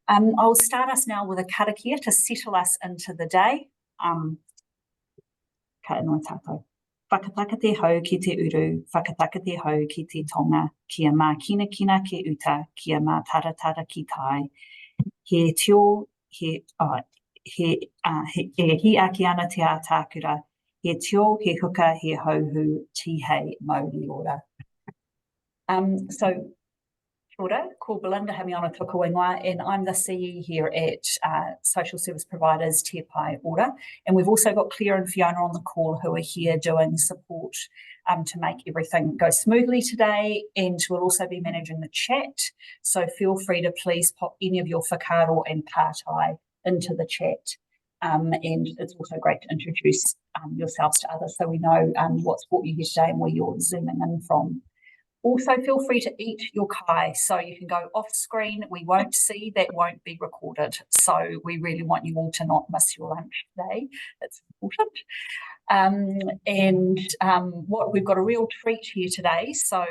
I'll start us now with a karakia to settle us into the day. Ka ingoa tātou. Whakataka te hau ki te uru, whakataka te hau ki te tonga, kia mā kina kina ke uta, kia mā taratara ki tai. He tio, he aki ana te ātākura, he tio, he huka, he hauhu, tihei, mauri ora. So, Kia ko Belinda Hamiona Tuku Ingoa, and I'm the CE here at Social Service Providers Te Pai Ora. And we've also got Claire and Fiona on the call who are here doing support to make everything go smoothly today, and we'll also be managing the chat. So feel free to please pop any of your whakaaro and pārtai into the chat. And it's also great to introduce yourselves to others so we know what's brought you here today and where you're zooming in from. Also, feel free to eat your kai, so you can go off screen. We won't see, that won't be recorded. So we really want you all to not miss your lunch today. That's important. What we've got a real treat here today. So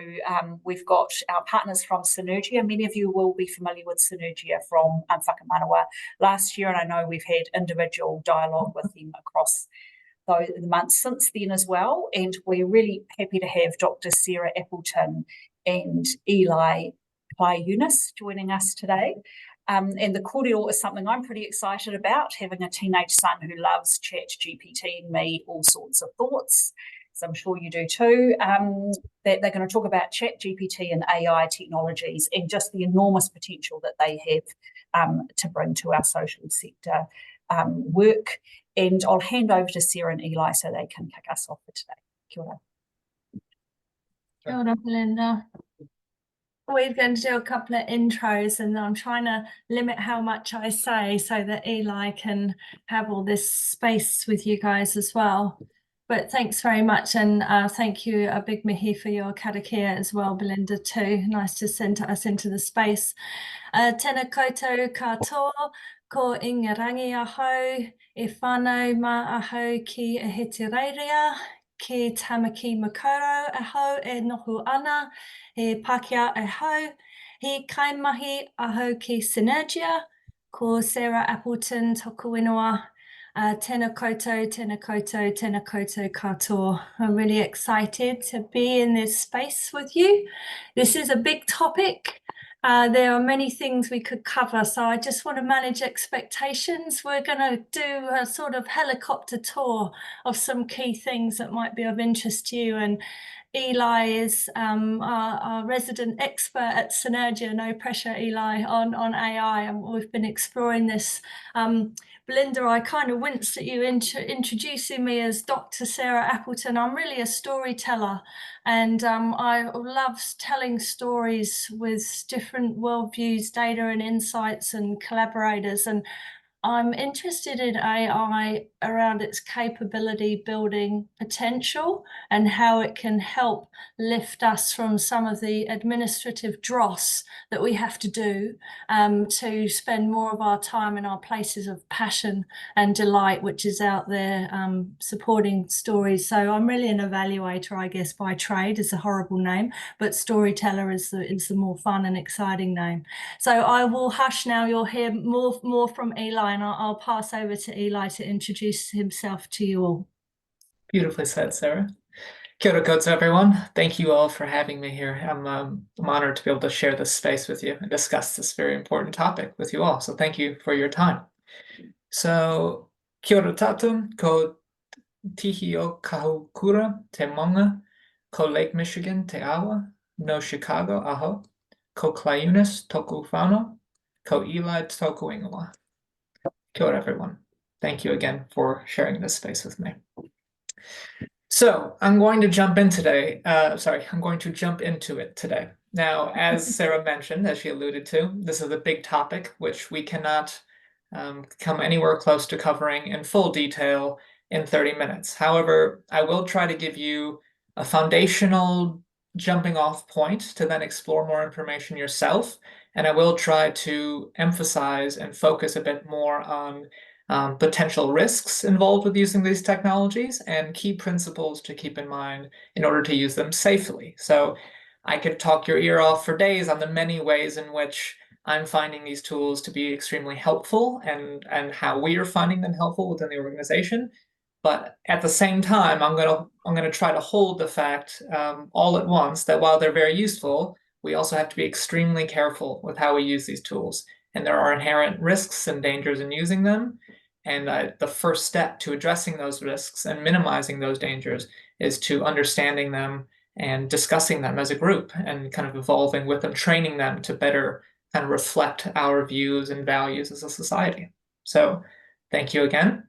we've got our partners from Synergia. Many of you will be familiar with Synergia from Whakamanawa last year, and I know we've had individual dialogue with them across the months since then as well, and we're really happy to have Dr. Sarah Appleton and Eli Kliejunas joining us today. And the kōrero is something I'm pretty excited about, having a teenage son who loves ChatGPT and me all sorts of thoughts, so I'm sure you do too. That they're going to talk about ChatGPT and AI technologies and just the enormous potential that they have to bring to our social sector work. And I'll hand over to Sarah and Eli so they can kick us off for today. Kia ora. Kia ora, Belinda. We're going to do a couple of intros, and I'm trying to limit how much I say so that Eli can have all this space with you guys as well. But thanks very much, and thank you, a big mihi for your karakia as well, Belinda, too. Nice to send us into the space. Tēnā koutou katoa, ko ingarangi ahau, e whānau mā ahau ki e hetereiria, ki tamaki makaurau ahau e nohu ana, e Pākehā ahau, he kaimahi ahau ki Synergia, ko Sarah Appleton toku ingoa. Tēnā koutou, tēnā koutou, tēnā koutou katoa. I'm really excited to be in this space with you. This is a big topic. There are many things we could cover, so I just want to manage expectations. We're going to do a sort of helicopter tour of some key things that might be of interest to you. And Eli is our resident expert at Synergia, no pressure, Eli, on AI, and we've been exploring this. Belinda, I kind of winced at you introducing me as Dr. Sarah Appleton. I'm really a storyteller, and I love telling stories with different worldviews, data and insights and collaborators. And I'm interested in AI around its capability building potential and how it can help lift us from some of the administrative dross that we have to do to spend more of our time in our places of passion and delight, which is out there supporting stories. So I'm really an evaluator, I guess, by trade. It's a horrible name, but storyteller is the more fun and exciting name. So I will hush now. You'll hear more from Eli, and I'll pass over to Eli to introduce himself to you all. Beautifully said, Sarah. Kia ora koutou, everyone. Thank you all for having me here. I'm honored to be able to share this space with you and discuss this very important topic with you all. So thank you for your time. So, kia ora tātou, ko tihi o Kahukura, te monga, ko Lake Michigan, te awa, no Chicago, aho, ko Kliejunas, toku whānau, ko Eli, toku ingoa. Kia ora, everyone. Thank you again for sharing this space with me. So I'm going to jump in today. I'm going to jump into it today. Now, as Sarah mentioned, as she alluded to, this is a big topic which we cannot come anywhere close to covering in full detail in 30 minutes. However, I will try to give you a foundational jumping off point to then explore more information yourself. And I will try to emphasize and focus a bit more on potential risks involved with using these technologies and key principles to keep in mind in order to use them safely. So I could talk your ear off for days on the many ways in which I'm finding these tools to be extremely helpful, and how we are finding them helpful within the organization. But at the same time, I'm gonna try to hold the fact all at once that while they're very useful, we also have to be extremely careful with how we use these tools. And there are inherent risks and dangers in using them. And the first step to addressing those risks and minimizing those dangers is to understanding them and discussing them as a group and kind of evolving with them, training them to better kind of reflect our views and values as a society. So thank you again.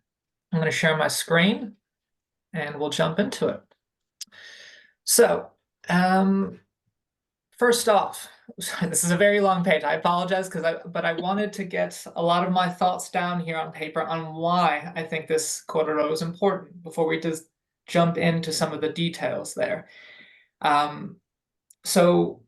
I'm going to share my screen and we'll jump into it. So first off, this is a very long page. I apologize, but I wanted to get a lot of my thoughts down here on paper on why I think this Kōrero is important before we just jump into some of the details there. So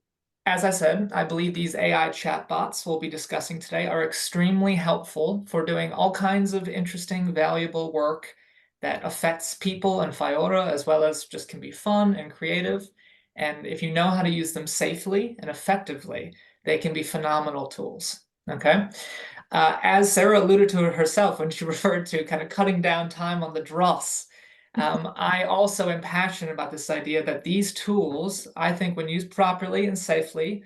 as I said, I believe these AI chatbots we'll be discussing today are extremely helpful for doing all kinds of interesting, valuable work that affects people and Whaiora, as well as just can be fun and creative. And if you know how to use them safely and effectively, they can be phenomenal tools, okay? As Sarah alluded to herself when she referred to kind of cutting down time on the dross, I also am passionate about this idea that these tools, I think when used properly and safely,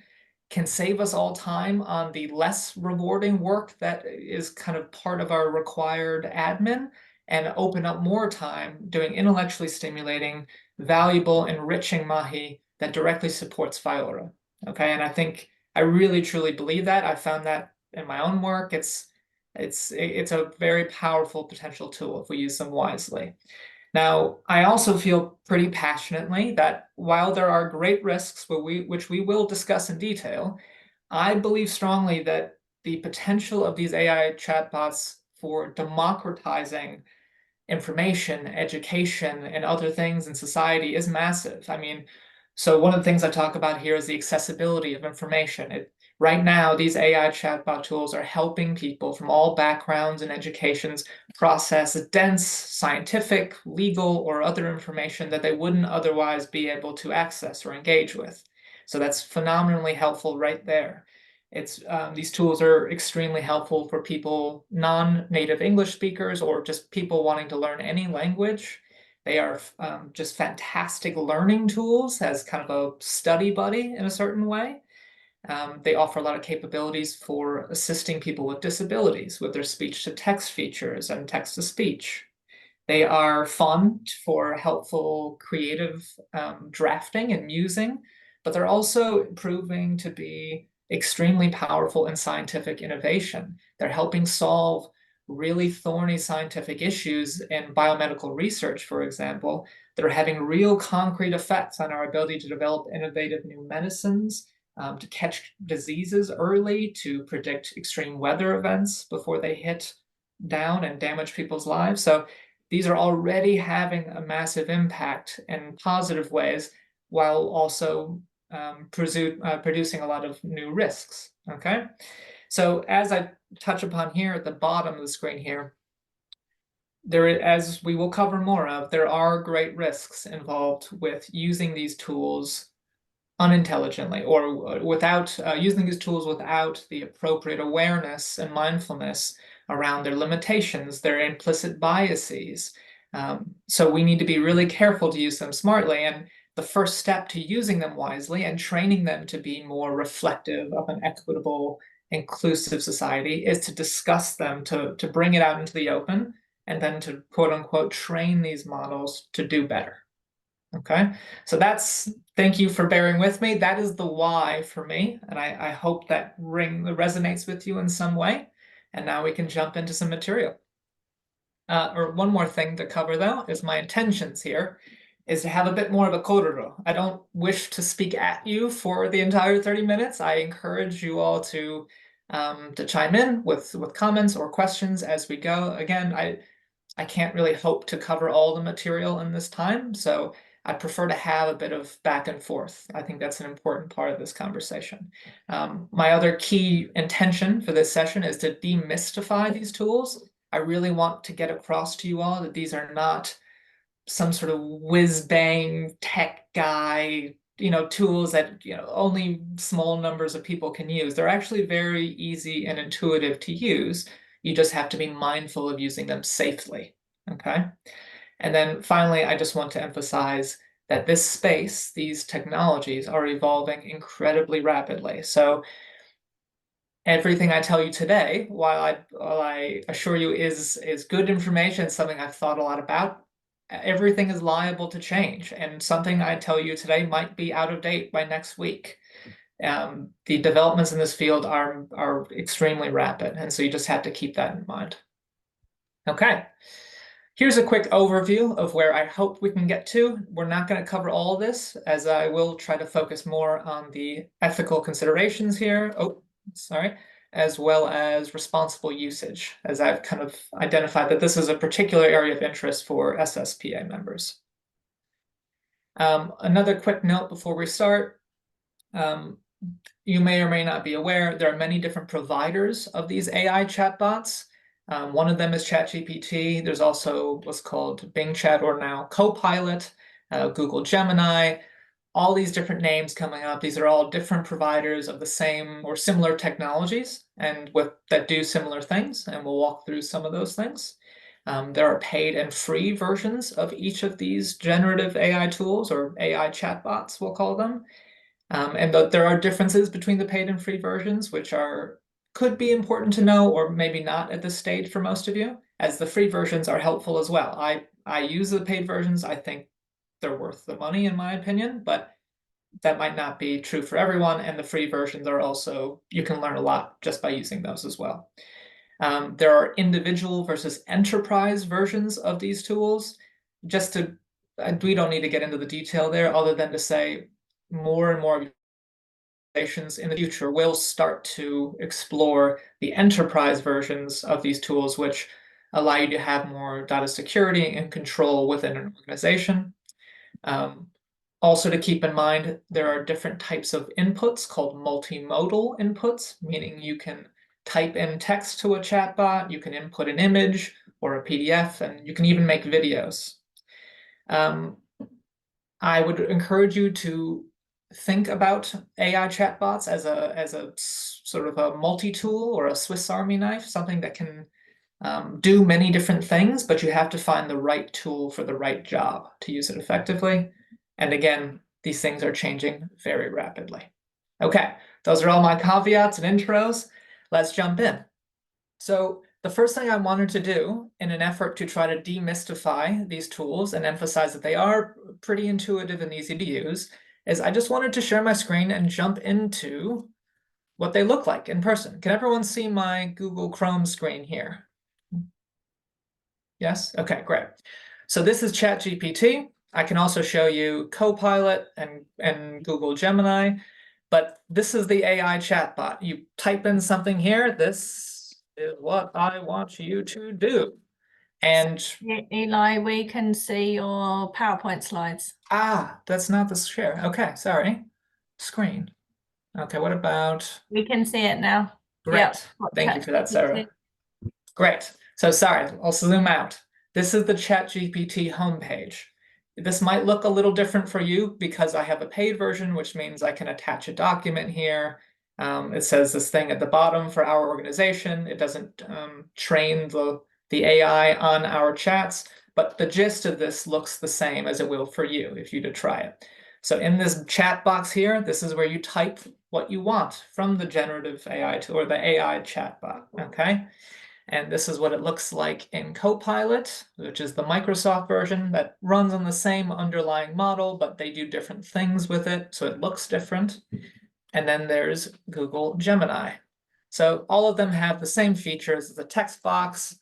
can save us all time on the less rewarding work that is kind of part of our required admin, and open up more time doing intellectually stimulating, valuable, enriching mahi that directly supports Whaiora. Okay, and I really truly believe that. I found that in my own work. It's a very powerful potential tool if we use them wisely. Now, I also feel pretty passionately that while there are great risks, which we will discuss in detail, I believe strongly that the potential of these AI chatbots for democratizing information, education, and other things in society is massive. I mean, so one of the things I talk about here is the accessibility of information. Right now, these AI chatbot tools are helping people from all backgrounds and educations process dense scientific, legal, or other information that they wouldn't otherwise be able to access or engage with. So that's phenomenally helpful right there. These tools are extremely helpful for people, non-native English speakers, or just people wanting to learn any language. They are just fantastic learning tools as kind of a study buddy in a certain way. They offer a lot of capabilities for assisting people with disabilities with their speech-to-text features and text-to-speech. They are fun for helpful creative drafting and musing, but they're also proving to be extremely powerful in scientific innovation. They're helping solve really thorny scientific issues in biomedical research, for example, that are having real concrete effects on our ability to develop innovative new medicines, to catch diseases early, to predict extreme weather events before they hit down and damage people's lives. So these are already having a massive impact in positive ways, while also producing a lot of new risks, okay? So as I touch upon here at the bottom of the screen here, as we will cover more of, there are great risks involved with using these tools unintelligently, or without using these tools without the appropriate awareness and mindfulness around their limitations, their implicit biases. So we need to be really careful to use them smartly. And the first step to using them wisely and training them to be more reflective of an equitable, inclusive society is to discuss them, to bring it out into the open, and then to quote unquote train these models to do better. Okay, so thank you for bearing with me. That is the why for me, and I hope that resonates with you in some way. And now we can jump into some material. Or one more thing to cover, though, is my intentions here is to have a bit more of a kōrero. I don't wish to speak at you for the entire 30 minutes. I encourage you all to chime in with comments or questions as we go. Again, I can't really hope to cover all the material in this time, so I prefer to have a bit of back and forth. I think that's an important part of this conversation. My other key intention for this session is to demystify these tools. I really want to get across to you all that these are not some sort of whiz-bang tech guy tools that only small numbers of people can use. They're actually very easy and intuitive to use. You just have to be mindful of using them safely. Okay. And then finally, I just want to emphasize that this space, these technologies are evolving incredibly rapidly. So everything I tell you today, while I assure you is good information, something I've thought a lot about, everything is liable to change, and something I tell you today might be out of date by next week. The developments in this field are extremely rapid, and so you just have to keep that in mind. Okay. Here's a quick overview of where I hope we can get to. We're not going to cover all of this, as I will try to focus more on the ethical considerations here. Oh, sorry. As well as responsible usage, as I've kind of identified that this is a particular area of interest for SSPA members. Another quick note before we start. You may or may not be aware, there are many different providers of these AI chatbots. One of them is ChatGPT. There's also what's called Bing Chat, or now Copilot, Google Gemini, all these different names coming up. These are all different providers of the same or similar technologies and that do similar things, and we'll walk through some of those things. There are paid and free versions of each of these generative AI tools, or AI chatbots, we'll call them. And there are differences between the paid and free versions, which could be important to know, or maybe not at this stage for most of you, as the free versions are helpful as well. I use the paid versions. I think they're worth the money, in my opinion, but that might not be true for everyone. And the free versions are also, you can learn a lot just by using those as well. There are individual versus enterprise versions of these tools. We don't need to get into the detail there, other than to say more and more organizations in the future will start to explore the enterprise versions of these tools, which allow you to have more data security and control within an organization. Also, to keep in mind, there are different types of inputs called multimodal inputs, meaning you can type in text to a chatbot, you can input an image or a PDF, and you can even make videos. I would encourage you to think about AI chatbots as a sort of a multi-tool or a Swiss Army knife, something that can do many different things, but you have to find the right tool for the right job to use it effectively. And again, these things are changing very rapidly. Okay, those are all my caveats and intros. Let's jump in. So the first thing I wanted to do, in an effort to try to demystify these tools and emphasize that they are pretty intuitive and easy to use, is I just wanted to share my screen and jump into what they look like in person. Can everyone see my Google Chrome screen here? Yes? Okay, great. So this is ChatGPT. I can also show you Copilot and Google Gemini, but this is the AI chatbot. You type in something here, this is what I want you to do. And Eli, we can see your PowerPoint slides. That's not the share. Okay, sorry. Screen. Okay, what about? We can see it now. Great. Yep. Thank you for that, Sarah. Great. So sorry, I'll zoom out. This is the ChatGPT homepage. This might look a little different for you because I have a paid version, which means I can attach a document here. It says this thing at the bottom for our organization. It doesn't train the AI on our chats, but the gist of this looks the same as it will for you if you to try it. So in this chat box here, this is where you type what you want from the generative AI tool or the AI chatbot, okay? And this is what it looks like in Copilot, which is the Microsoft version that runs on the same underlying model, but they do different things with it, so it looks different. And then there's Google Gemini. So all of them have the same features as a text box.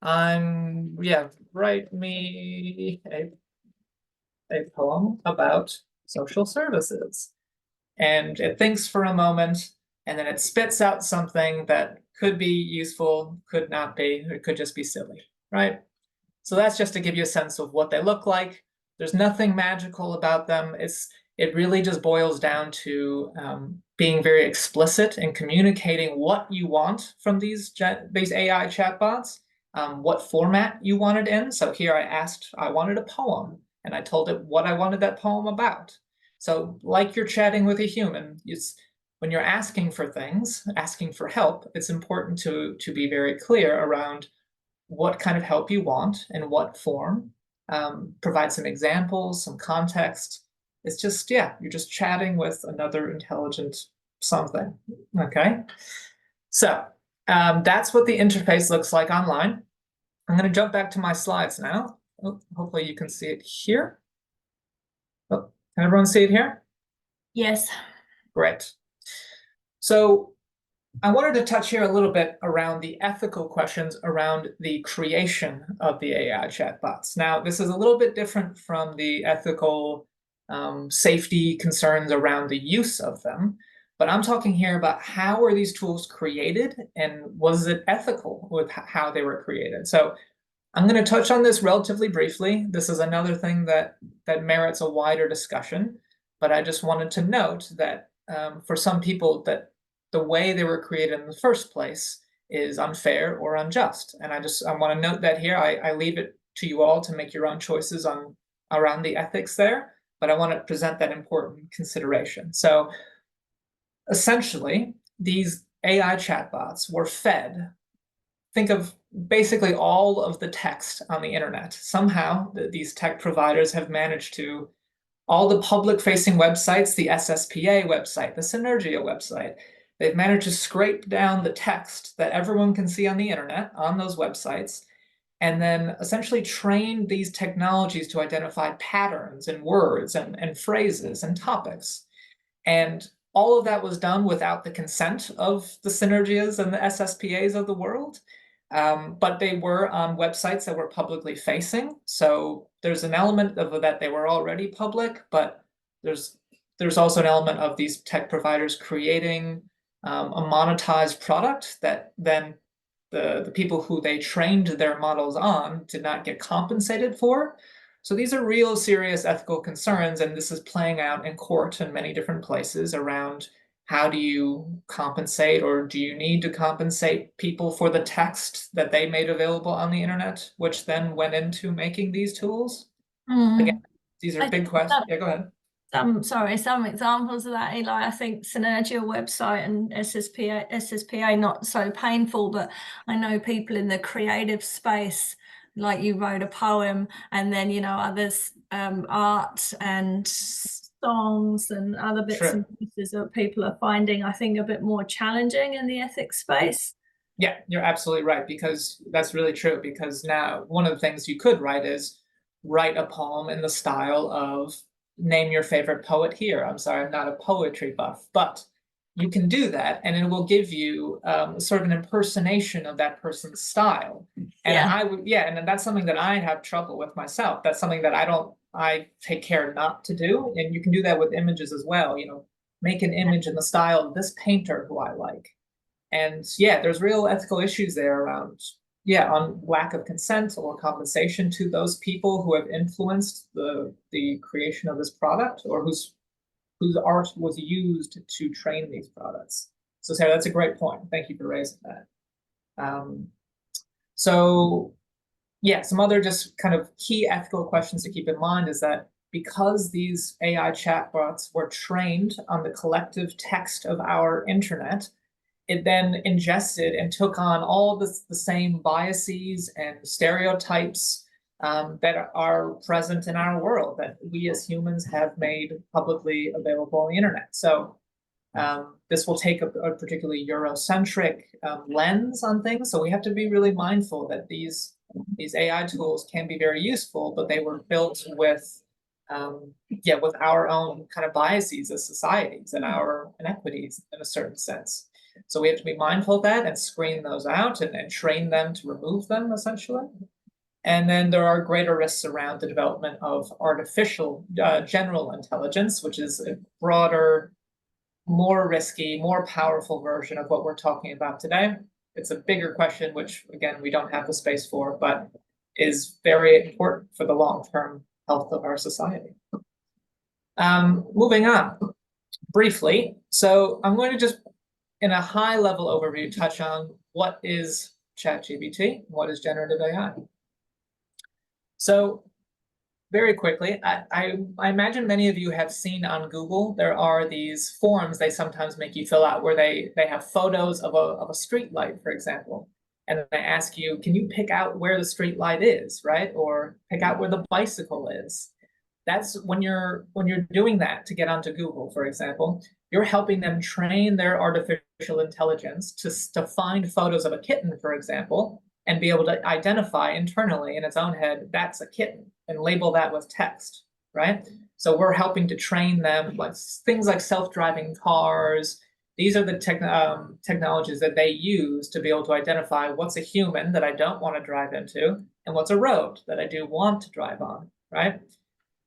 Write me a poem about social services. And it thinks for a moment, and then it spits out something that could be useful, could not be, it could just be silly, right? So that's just to give you a sense of what they look like. There's nothing magical about them. It really just boils down to being very explicit and communicating what you want from these AI chatbots, what format you want it in. So here I wanted a poem, and I told it what I wanted that poem about. So like you're chatting with a human, when you're asking for things, asking for help, it's important to be very clear around what kind of help you want, in what form, provide some examples, some context. It's just, yeah, you're just chatting with another intelligent something, okay? So that's what the interface looks like online. I'm going to jump back to my slides now. Oh, hopefully you can see it here. Oh, can everyone see it here? Yes. Great. So I wanted to touch here a little bit around the ethical questions around the creation of the AI chatbots. Now, this is a little bit different from the ethical safety concerns around the use of them, but I'm talking here about how were these tools created and was it ethical with how they were created? So I'm going to touch on this relatively briefly. This is another thing that merits a wider discussion, but I just wanted to note that for some people that the way they were created in the first place is unfair or unjust. And I want to note that here. I leave it to you all to make your own choices around the ethics there, but I want to present that important consideration. So essentially, these AI chatbots were fed. Think of basically all of the text on the internet. Somehow, these tech providers have managed to, all the public-facing websites, the SSPA website, the Synergia website, they've managed to scrape down the text that everyone can see on the internet, on those websites, and then essentially train these technologies to identify patterns and words and phrases and topics. And all of that was done without the consent of the Synergias and the SSPAs of the world. But they were on websites that were publicly facing. So there's an element of that they were already public, but there's also an element of these tech providers creating a monetized product that then the people who they trained their models on did not get compensated for. So these are real serious ethical concerns, and this is playing out in court in many different places around how do you compensate, or do you need to compensate people for the text that they made available on the internet, which then went into making these tools? Again, these are big questions. Yeah, go ahead. Some examples of that, Eli. I think Synergia website and SSPA not so painful, but I know people in the creative space, like you wrote a poem, and then others art and songs and other bits and pieces that people are finding, I think, a bit more challenging in the ethics space. Yeah, you're absolutely right, because that's really true. Because now one of the things you could write is write a poem in the style of name your favorite poet here. I'm sorry, I'm not a poetry buff, but you can do that, and it will give you sort of an impersonation of that person's style. And and that's something that I have trouble with myself. That's something that I take care not to do. And you can do that with images as well. Make an image in the style of this painter who I like. And yeah, there's real ethical issues there around, on lack of consent or compensation to those people who have influenced the creation of this product, or whose art was used to train these products. So Sarah, that's a great point. Thank you for raising that. So yeah, some other just kind of key ethical questions to keep in mind is that because these AI chatbots were trained on the collective text of our internet, it then ingested and took on all the same biases and stereotypes that are present in our world, that we as humans have made publicly available on the internet. So this will take a particularly Eurocentric lens on things. So we have to be really mindful that these AI tools can be very useful, but they were built with our own kind of biases as societies and our inequities in a certain sense. So we have to be mindful of that and screen those out and train them to remove them, essentially. And then there are greater risks around the development of artificial general intelligence, which is a broader, more risky, more powerful version of what we're talking about today. It's a bigger question, which, again, we don't have the space for, but is very important for the long-term health of our society. Moving on briefly. So I'm going to just, in a high-level overview, touch on what is ChatGPT, what is generative AI. So very quickly, I imagine many of you have seen on Google, there are these forms they sometimes make you fill out where they have photos of a street light, for example. And they ask you, can you pick out where the street light is, right? Or pick out where the bicycle is. That's when you're doing that to get onto Google, for example, you're helping them train their artificial intelligence to find photos of a kitten, for example, and be able to identify internally in its own head, that's a kitten, and label that with text, right? So we're helping to train them, like things like self-driving cars. These are the technologies that they use to be able to identify what's a human that I don't want to drive into and what's a road that I do want to drive on, right?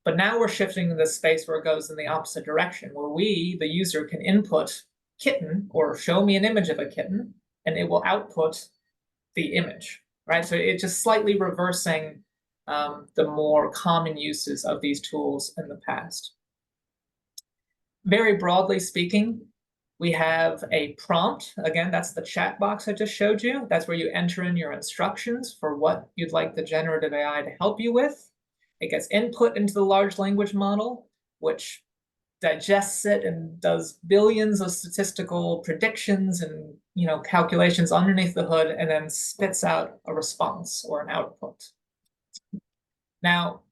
But now we're shifting to the space where it goes in the opposite direction, where we, the user, can input kitten or show me an image of a kitten, and it will output the image, right? So it's just slightly reversing the more common uses of these tools in the past. Very broadly speaking, we have a prompt. Again, that's the chat box I just showed you. That's where you enter in your instructions for what you'd like the generative AI to help you with. It gets input into the large language model, which digests it and does billions of statistical predictions and calculations underneath the hood, and then spits out a response or an output. Now,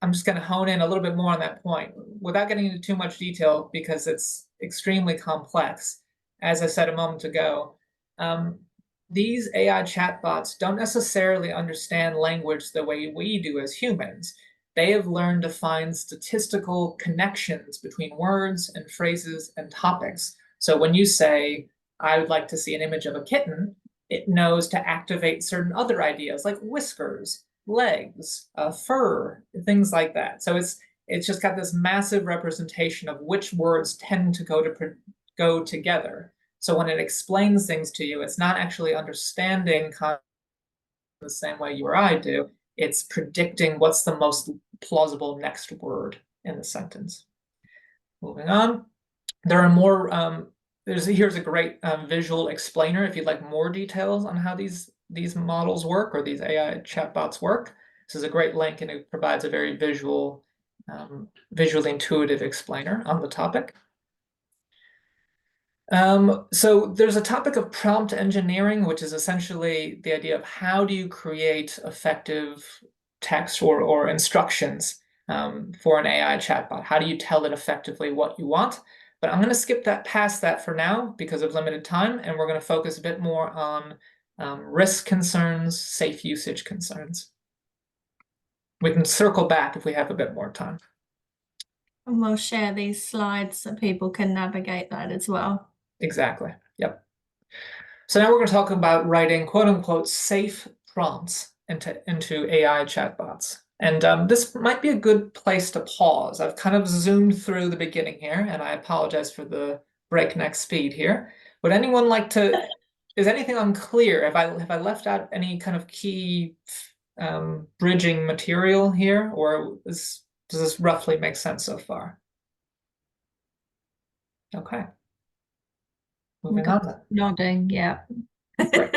I'm just going to hone in a little bit more on that point without getting into too much detail because it's extremely complex. As I said a moment ago, these AI chatbots don't necessarily understand language the way we do as humans. They have learned to find statistical connections between words and phrases and topics. So when you say, I would like to see an image of a kitten, it knows to activate certain other ideas like whiskers, legs, fur, things like that. So it's just got this massive representation of which words tend to go together. So when it explains things to you, it's not actually understanding the same way you or I do. It's predicting what's the most plausible next word in the sentence. Moving on, there are more. Here's a great visual explainer if you'd like more details on how these models work or these AI chatbots work. This is a great link, and it provides a very visually intuitive explainer on the topic. So there's a topic of prompt engineering, which is essentially the idea of how do you create effective text or instructions for an AI chatbot? How do you tell it effectively what you want? But I'm going to skip past that for now because of limited time, and we're going to focus a bit more on risk concerns, safe usage concerns. We can circle back if we have a bit more time. And we'll share these slides so people can navigate that as well. Exactly. Yep. So now we're going to talk about writing quote-unquote safe prompts into AI chatbots. And this might be a good place to pause. I've kind of zoomed through the beginning here, and I apologize for the breakneck speed here. Would anyone like to, is anything unclear? Have I left out any kind of key bridging material here, or does this roughly make sense so far? Okay. Moving on. Nodding, yeah. Great.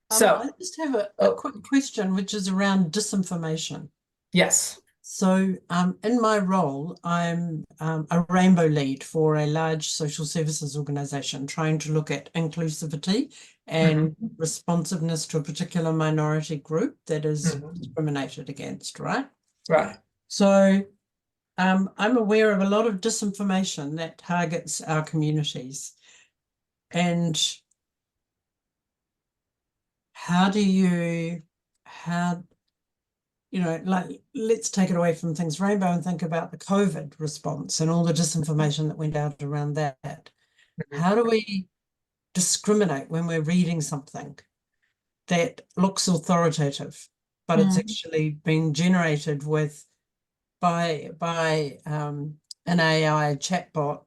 So I just have a quick question, which is around disinformation. Yes. So in my role, I'm a rainbow lead for a large social services organization trying to look at inclusivity and responsiveness to a particular minority group that is discriminated against, right? Right. So I'm aware of a lot of disinformation that targets our communities. And like, let's take it away from things rainbow and think about the COVID response and all the disinformation that went out around that. How do we discriminate when we're reading something that looks authoritative, but it's actually been generated by an AI chatbot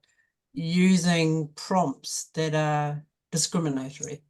using prompts that are discriminatory?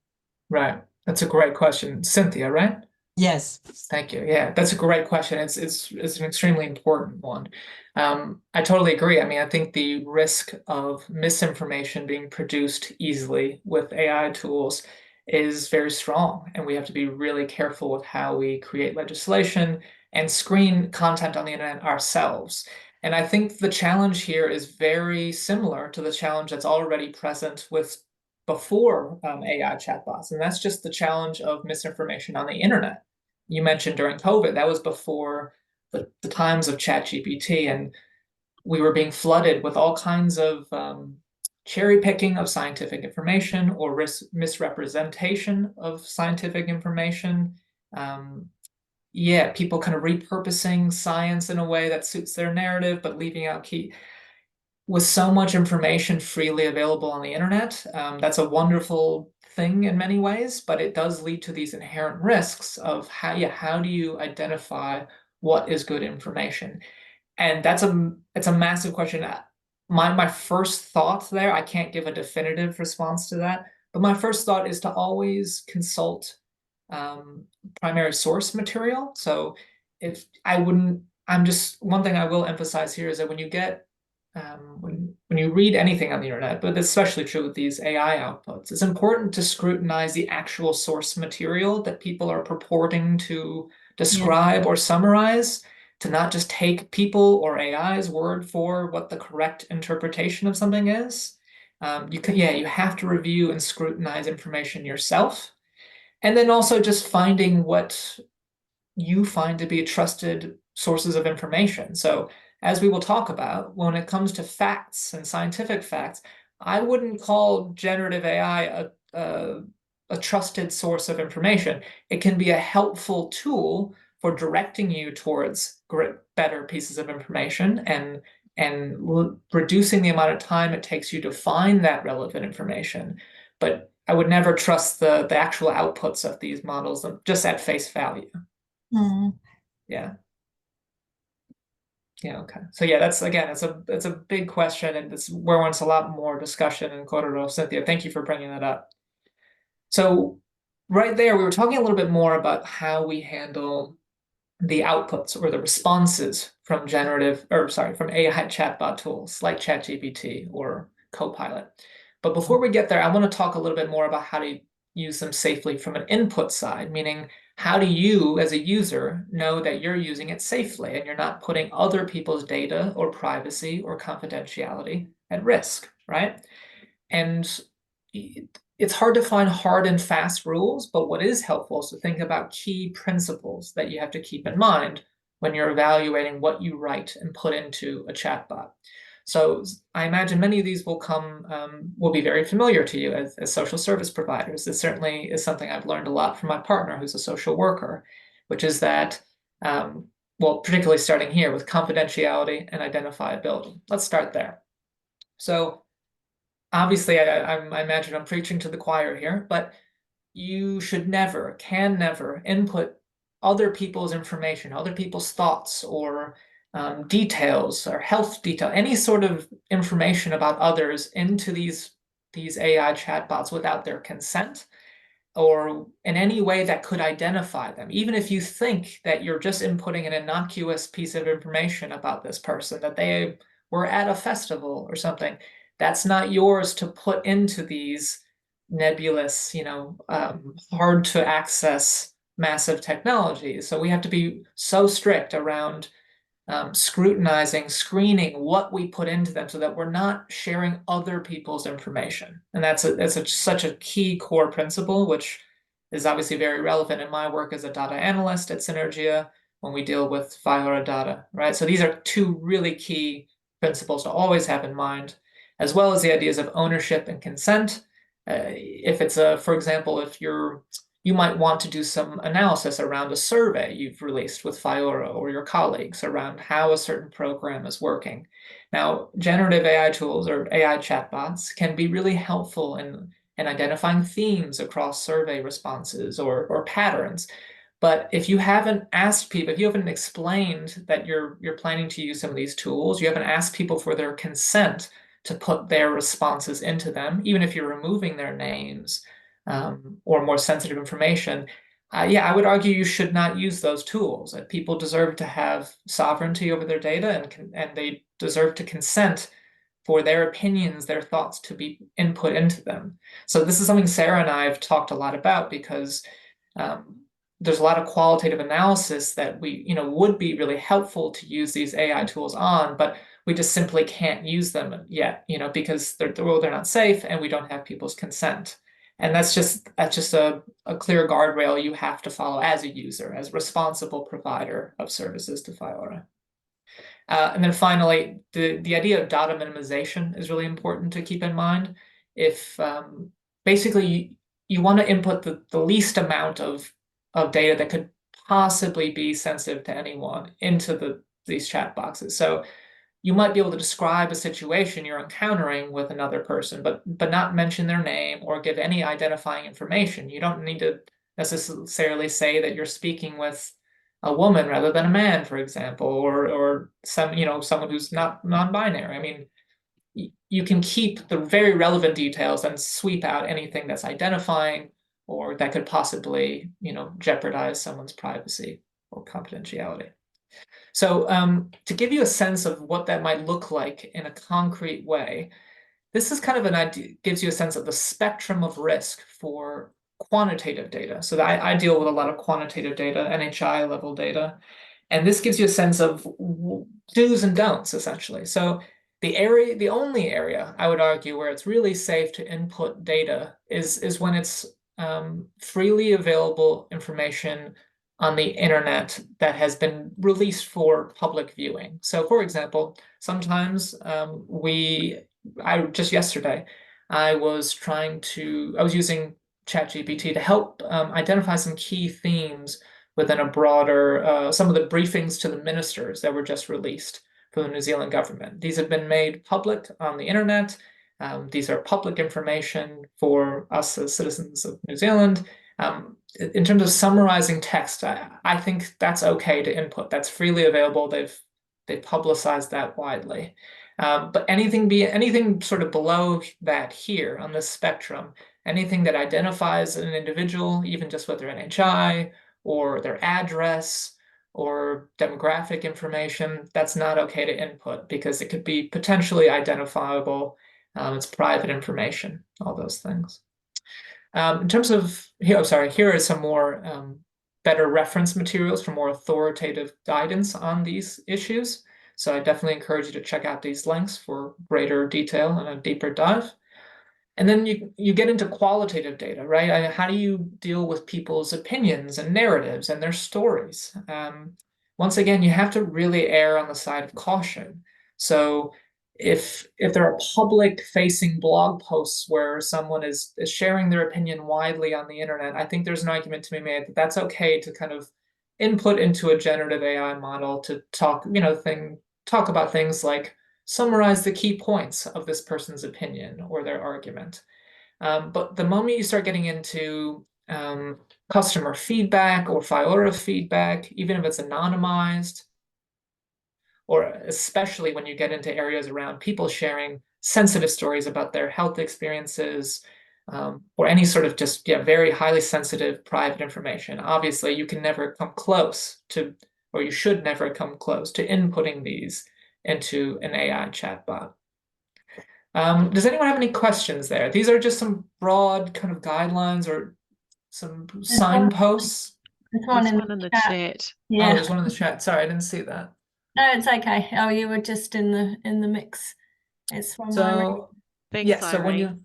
Right. That's a great question. Cynthia, right? Yes. Thank you. Yeah, that's a great question. It's an extremely important one. I totally agree. I mean, I think the risk of misinformation being produced easily with AI tools is very strong, and we have to be really careful with how we create legislation and screen content on the internet ourselves. And I think the challenge here is very similar to the challenge that's already present with before AI chatbots, and that's just the challenge of misinformation on the internet. You mentioned during COVID, that was before the times of ChatGPT, and we were being flooded with all kinds of cherry picking of scientific information or misrepresentation of scientific information. Yeah, people kind of repurposing science in a way that suits their narrative, but leaving out key. With so much information freely available on the internet, that's a wonderful thing in many ways, but it does lead to these inherent risks of how do you identify what is good information? And it's a massive question. My first thought there, I can't give a definitive response to that, but my first thought is to always consult primary source material. So if I wouldn't, one thing I will emphasize here is that when you get when you read anything on the internet, but especially true with these AI outputs, it's important to scrutinize the actual source material that people are purporting to describe or summarize, to not just take people or AI's word for what the correct interpretation of something is. You have to review and scrutinize information yourself. And then also just finding what you find to be trusted sources of information. So as we will talk about, when it comes to facts and scientific facts, I wouldn't call generative AI a trusted source of information. It can be a helpful tool for directing you towards better pieces of information and reducing the amount of time it takes you to find that relevant information. But I would never trust the actual outputs of these models just at face value. Yeah. Yeah, okay. So yeah, that's again, it's a big question, and it's where wants a lot more discussion in Kōrero. Cynthia, thank you for bringing that up. So right there, we were talking a little bit more about how we handle the outputs or the responses from from AI chatbot tools like ChatGPT or Copilot. But before we get there, I want to talk a little bit more about how to use them safely from an input side, meaning how do you as a user know that you're using it safely and you're not putting other people's data or privacy or confidentiality at risk, right? And it's hard to find hard and fast rules, but what is helpful is to think about key principles that you have to keep in mind when you're evaluating what you write and put into a chatbot. So I imagine many of these will be very familiar to you as social service providers. It certainly is something I've learned a lot from my partner, who's a social worker, which is that, particularly starting here with confidentiality and identifiability. Let's start there. So obviously, I imagine I'm preaching to the choir here, but you should can never input other people's information, other people's thoughts or details or health detail, any sort of information about others into these AI chatbots without their consent or in any way that could identify them. Even if you think that you're just inputting an innocuous piece of information about this person, that they were at a festival or something, that's not yours to put into these nebulous, hard to access massive technologies. So we have to be so strict around scrutinizing, screening what we put into them so that we're not sharing other people's information. And that's such a key core principle, which is obviously very relevant in my work as a data analyst at Synergia when we deal with Whaiora data, right? So these are two really key principles to always have in mind, as well as the ideas of ownership and consent. If it's for example, if you might want to do some analysis around a survey you've released with Whaiora or your colleagues around how a certain program is working. Now, generative AI tools or AI chatbots can be really helpful in identifying themes across survey responses or patterns. But if you haven't asked people, if you haven't explained that you're planning to use some of these tools, you haven't asked people for their consent to put their responses into them, even if you're removing their names, or more sensitive information, I would argue you should not use those tools. People deserve to have sovereignty over their data, and they deserve to consent for their opinions, their thoughts to be input into them. So this is something Sarah and I have talked a lot about because there's a lot of qualitative analysis that we, would be really helpful to use these AI tools on, but we just simply can't use them yet, because they're not safe and we don't have people's consent. And that's just a clear guardrail you have to follow as a user, as a responsible provider of services to FIORA. And then finally, the idea of data minimization is really important to keep in mind. If basically you want to input the least amount of data that could possibly be sensitive to anyone into these chat boxes. So you might be able to describe a situation you're encountering with another person, but not mention their name or give any identifying information. You don't need to necessarily say that you're speaking with a woman rather than a man, for example, or someone who's not non-binary. I mean, you can keep the very relevant details and sweep out anything that's identifying or that could possibly, jeopardize someone's privacy or confidentiality. So to give you a sense of what that might look like in a concrete way, this is kind of an idea, gives you a sense of the spectrum of risk for quantitative data. So I deal with a lot of quantitative data, NHI level data, and this gives you a sense of do's and don'ts, essentially. So the only area I would argue where it's really safe to input data is when it's freely available information on the internet that has been released for public viewing. So for example, sometimes just yesterday, I was using ChatGPT to help identify some key themes within a broader, some of the briefings to the ministers that were just released from the New Zealand government. These have been made public on the internet. These are public information for us as citizens of New Zealand. In terms of summarizing text, I think that's okay to input. That's freely available. They've publicized that widely. But anything sort of below that here on this spectrum, anything that identifies an individual, even just with their NHI or their address or demographic information, that's not okay to input because it could be potentially identifiable. It's private information, all those things. In terms of, here are some more better reference materials for more authoritative guidance on these issues. So I definitely encourage you to check out these links for greater detail and a deeper dive. And then you get into qualitative data, right? How do you deal with people's opinions and narratives and their stories? Once again, you have to really err on the side of caution. So if there are public-facing blog posts where someone is sharing their opinion widely on the internet, I think there's an argument to be made that that's okay to kind of input into a generative AI model to talk about things like summarize the key points of this person's opinion or their argument. But the moment you start getting into customer feedback or FIORA feedback, even if it's anonymized, or especially when you get into areas around people sharing sensitive stories about their health experiences, or any sort of just very highly sensitive private information, obviously you can never come close to, or you should never come close to inputting these into an AI chatbot. Does anyone have any questions there? These are just some broad kind of guidelines or some signposts. There's one in the chat. Yeah. Oh, there's one in the chat. Sorry, I didn't see that. No, it's okay. Oh, you were just in the mix. It's from Irene. Thanks, Irene.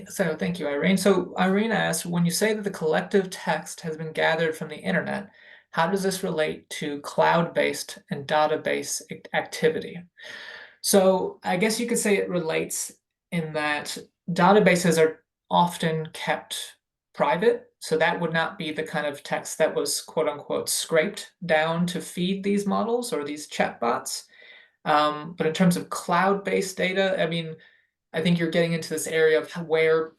So thank you, Irene. So Irene asked, when you say that the collective text has been gathered from the internet, how does this relate to cloud-based and database activity? So I guess you could say it relates in that databases are often kept private. So that would not be the kind of text that was quote unquote scraped down to feed these models or these chatbots. But in terms of cloud-based data, I mean, I think you're getting into this area of where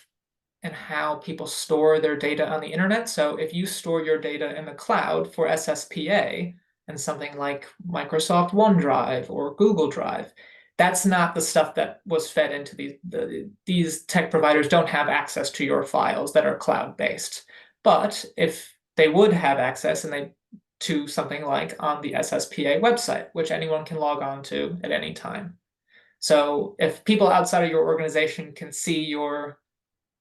and how people store their data on the internet. So if you store your data in the cloud for SSPA and something like Microsoft OneDrive or Google Drive, that's not the stuff that was fed into these tech providers don't have access to your files that are cloud-based. But if they would have access to something like on the SSPA website, which anyone can log on to at any time. So if people outside of your organization can see your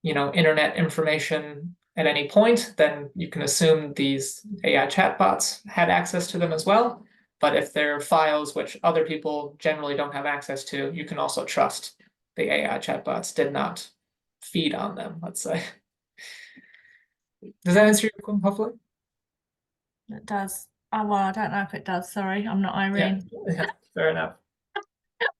internet information at any point, then you can assume these AI chatbots had access to them as well. But if they're files which other people generally don't have access to, you can also trust the AI chatbots did not feed on them, let's say. Does that answer your question, hopefully? It does. Oh, well, I don't know if it does. Sorry, I'm not Irene. Yeah, fair enough.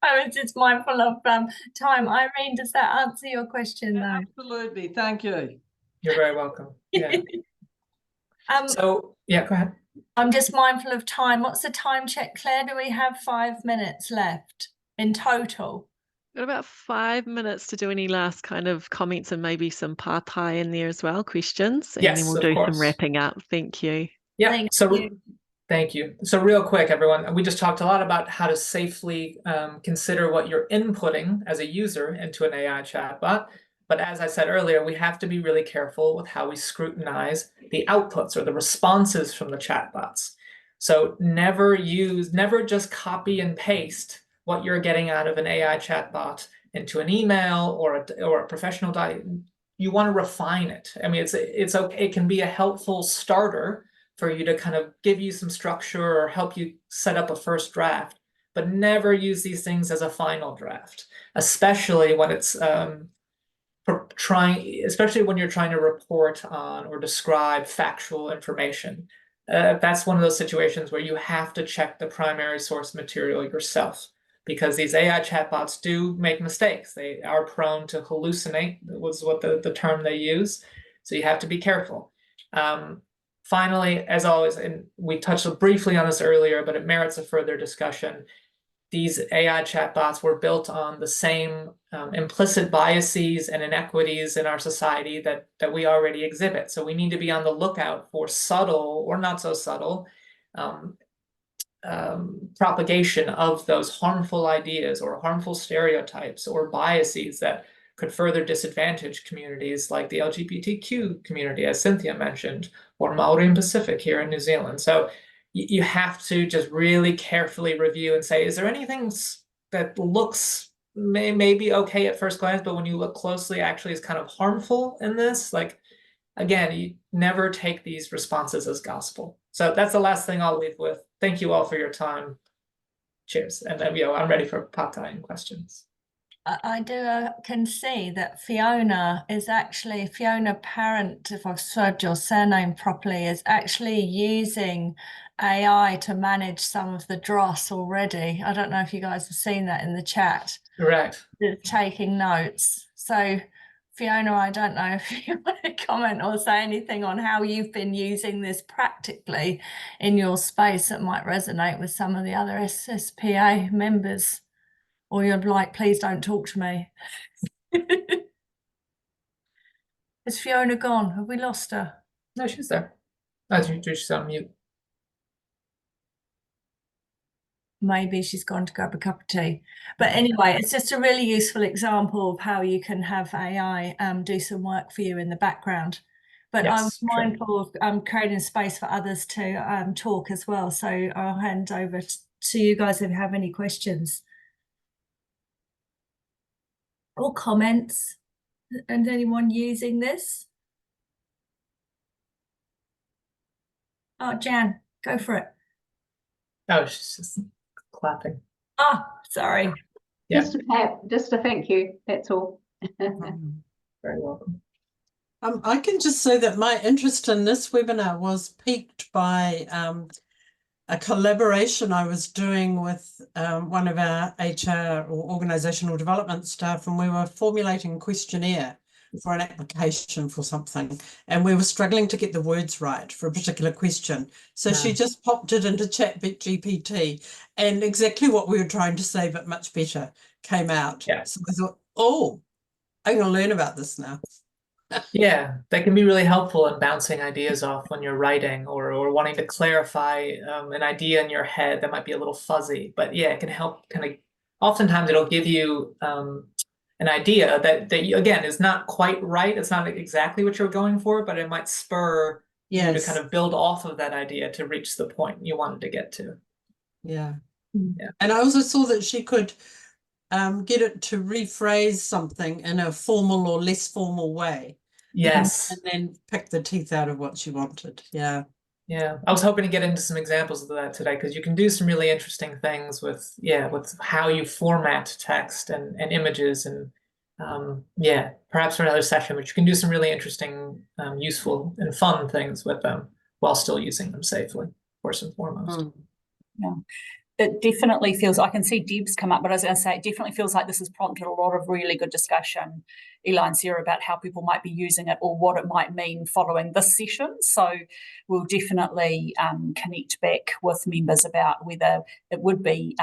I was just mindful of time. Irene, does that answer your question, though? Absolutely, thank you. You're very welcome. Yeah. So, yeah, go ahead. I'm just mindful of time. What's the time check, Claire? Do we have 5 minutes left in total? Got about 5 minutes to do any last kind of comments and maybe some pātai in there as well, questions, and Yes, then we'll of do course. some wrapping up. Thank you. Yeah, Thank so you. thank you. So real quick, everyone, we just talked a lot about how to safely consider what you're inputting as a user into an AI chatbot. But as I said earlier, we have to be really careful with how we scrutinize the outputs or the responses from the chatbots. So never just copy and paste what you're getting out of an AI chatbot into an email or a professional document. You want to refine it. I mean, it's okay. It can be a helpful starter for you to kind of give you some structure or help you set up a first draft, but never use these things as a final draft, especially when it's especially when you're trying to report on or describe factual information. That's one of those situations where you have to check the primary source material yourself, because these AI chatbots do make mistakes. They are prone to hallucinate, was what the term they use. So you have to be careful. Finally, as always, and we touched briefly on this earlier, but it merits a further discussion, these AI chatbots were built on the same implicit biases and inequities in our society that we already exhibit. So we need to be on the lookout for subtle or not so subtle propagation of those harmful ideas or harmful stereotypes or biases that could further disadvantage communities like the LGBTQ community, as Cynthia mentioned, or Maori and Pacific here in New Zealand. So you have to just really carefully review and say, is there anything that looks maybe okay at first glance, but when you look closely actually is kind of harmful in this? Like, again, you never take these responses as gospel. So that's the last thing I'll leave with. Thank you all for your time. Cheers. And then, I'm ready for pātai and questions. I can see that Fiona Parent, if I've said your surname properly, is actually using AI to manage some of the dross already. I don't know if you guys have seen that in the chat. Correct. Taking notes. So Fiona, I don't know if you want to comment or say anything on how you've been using this practically in your space that might resonate with some of the other SSPA members. Or you're like, please don't talk to me. Is Fiona gone? Have we lost her? No, she's there. I think she's on mute. Maybe she's gone to grab a cup of tea. But anyway, it's just a really useful example of how you can have AI do some work for you in the background. But Yes, I'm mindful of creating space for others to talk as well. So I'll hand over to you guys if you have any questions. Or comments, and anyone using this? Oh, Jan, go for it. Oh, she's just clapping. Oh, sorry. Yeah. Just a thank you, that's all. Very welcome. I can just say that my interest in this webinar was piqued by a collaboration I was doing with one of our HR or organizational development staff, and we were formulating a questionnaire for an application for something, and we were struggling to get the words right for a particular question. So she just popped it into ChatGPT, and exactly what we were trying to say, but much better, came out. Yeah. So I thought, oh, I'm going to learn about this now. Yeah, they can be really helpful in bouncing ideas off when you're writing or wanting to clarify an idea in your head that might be a little fuzzy. But yeah, it can help kind of, oftentimes it'll give you an idea that again, is not quite right. It's not exactly what you're going for, but it might spur you to kind of build off of that idea to reach the point you wanted to get to. Yeah. And I also saw that she could get it to rephrase something in a formal or less formal way. Yes. And then pick the teeth out of what she wanted. Yeah. Yeah, I was hoping to get into some examples of that today, because you can do some really interesting things with how you format text and images, and perhaps for another session, but you can do some really interesting, useful and fun things with them while still using them safely, first and foremost. Yeah. It definitely feels, I can see Deb's come up, but I was going to say, it definitely feels like this has prompted a lot of really good discussion, Eli and Sarah, about how people might be using it or what it might mean following this session. So we'll definitely connect back with members about whether it would be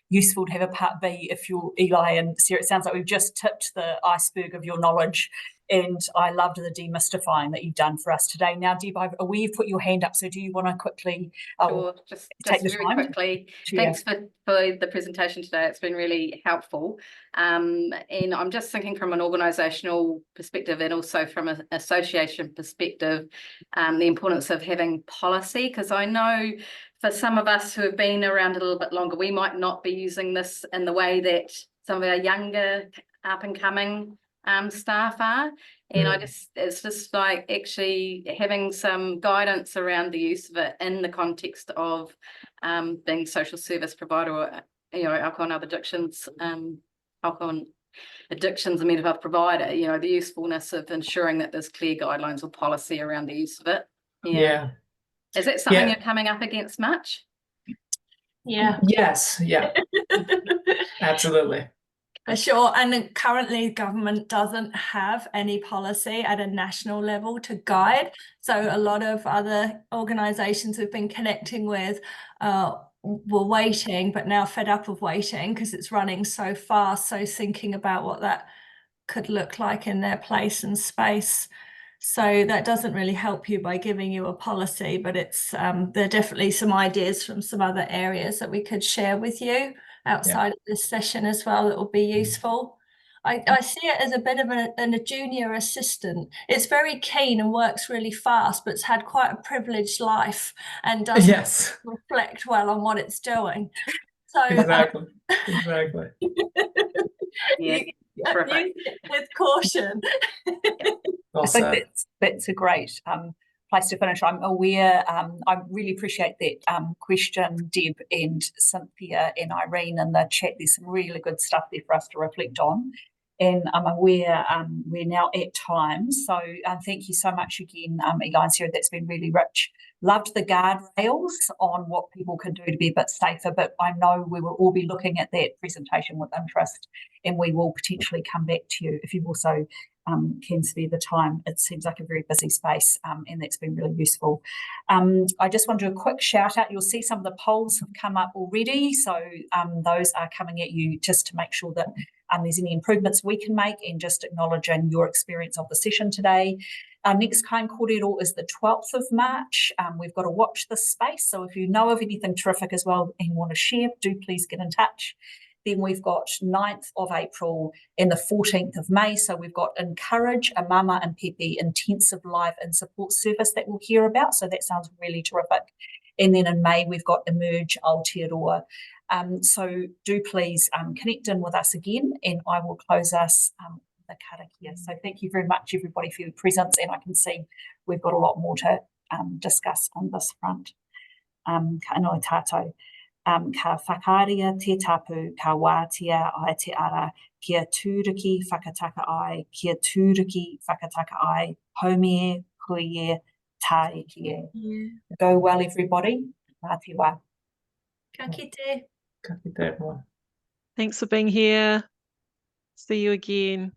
useful to have a part B if you're Eli and Sarah. It sounds like we've just tipped the iceberg of your knowledge, and I loved the demystifying that you've done for us today. Now, Deb, we've put your hand up, so do you want to quickly Sure, just take the very time? quickly. Thanks for the presentation today. It's been really helpful. And I'm just thinking from an organisational perspective and also from an association perspective, the importance of having policy, because I know for some of us who have been around a little bit longer, we might not be using this in the way that some of our younger up and coming staff are. And it's just like actually having some guidance around the use of it in the context of being social service provider, or alcohol and other addictions, alcohol and addictions and mental health provider, the usefulness of ensuring that there's clear guidelines or policy around the use of it. Yeah. Is that something you're coming up against much? Yeah. Yes. Yeah. Absolutely. Sure. And currently government doesn't have any policy at a national level to guide. So a lot of other organisations we've been connecting with were waiting, but now fed up of waiting because it's running so fast. So thinking about what that could look like in their place and space. So that doesn't really help you by giving you a policy, but it's there are definitely some ideas from some other areas that we could share with you outside of this session as well that will be useful. I see it as a bit of a junior assistant. It's very keen and works really fast, but it's had quite a privileged life and doesn't reflect well on what it's doing. So exactly. Yeah, use it with caution. I think that's a great place to finish. I'm aware, I really appreciate that question, Deb and Cynthia and Irene in the chat. There's some really good stuff there for us to reflect on. And I'm aware we're now at time. So thank you so much again, Eli and Sarah. That's been really rich. Loved the guardrails on what people can do to be a bit safer, but I know we will all be looking at that presentation with interest, and we will potentially come back to you if you also can spare the time. It seems like a very busy space, and that's been really useful. I just want to do a quick shout out. You'll see some of the polls have come up already, so those are coming at you just to make sure that there's any improvements we can make, and just acknowledging your experience of the session today. Our next Kind Kōrero is the 12th of March. We've got to watch this space, so if you know of anything terrific as well and want to share, do please get in touch. Then we've got 9th of April and the 14th of May. So we've got Encourage, a Mama and Pepe intensive live and support service that we'll hear about. So that sounds really terrific. And then in May, we've got Emerge Aotearoa. So do please connect in with us again, and I will close us the karakia. So thank you very much, everybody, for your presence. And I can see we've got a lot more to discuss on this front. Ka anō tātou. Ka whakaaria te tapu, ka wātia ai te ara, kia tūriki whakataka ai, kia tūriki whakataka ai, haumie, kuie, tāekie. Go well, everybody. Ngā te wā. Ka kite. Ka kite everyone. Thanks for being here. See you again.